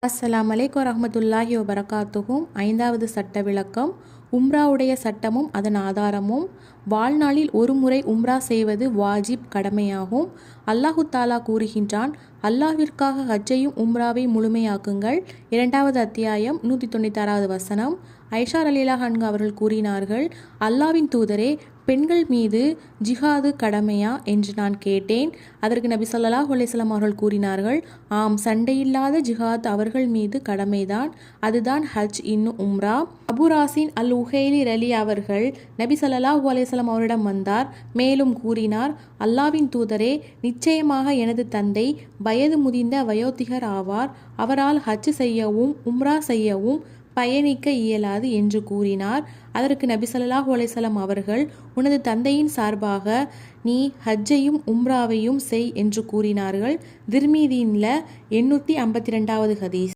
அஸ்ஸலாமு அலைக்கும் வரஹ்மத்துல்லாஹி வபரகாத்துஹும். ஐந்தாவது சட்ட விளக்கம். உம்ராவுடைய சட்டமும் அதன் ஆதாரமும். வாழ்நாளில் ஒரு முறை உம்ரா செய்வது வாஜிப், கடமையாகும். அல்லாஹு தாலா கூறுகின்றான், அல்லாஹ்விற்காக ஹஜ்ஜையும் உம்ராவை முழுமையாக்குங்கள். 2வது அத்தியாயம் 196வது வசனம். ஐஷா ரலியல்லாஹு அன்ஹா அவர்கள் கூறினார்கள், அல்லாஹ்வின் தூதரே, பெண்கள் மீது ஜிஹாது கடமையா என்று நான் கேட்டேன். அதற்கு நபி ஸல்லல்லாஹு அலைஹி வஸல்லம் அவர்கள் கூறினார்கள், ஆம், சண்டையில்லாத ஜிஹாத் அவர்கள் மீது கடமைதான். அதுதான் ஹஜ், இன்னும் உம்ரா. அபு ராசின் அல் உஹைலி ரலி அவர்கள் நபி ஸல்லல்லாஹு அலைஹி வஸல்லம் அவரிடம் வந்தார். மேலும் கூறினார், அல்லாஹ்வின் தூதரே, நிச்சயமாக எனது தந்தை வயது முதிர்ந்த வயோதிகர் ஆவார். அவரால் ஹஜ் செய்யவும் உம்ரா செய்யவும் பயணிக்க இயலாது என்று கூறினார். அதற்கு நபி ஸல்லல்லாஹு அலைஹி வஸல்லம் அவர்கள், உனது தந்தையின் சார்பாக நீ ஹஜ்ஜையும் உம்ராவையும் செய் என்று கூறினார்கள். திர்மிதியின்ல 852வது ஹதீஸ்.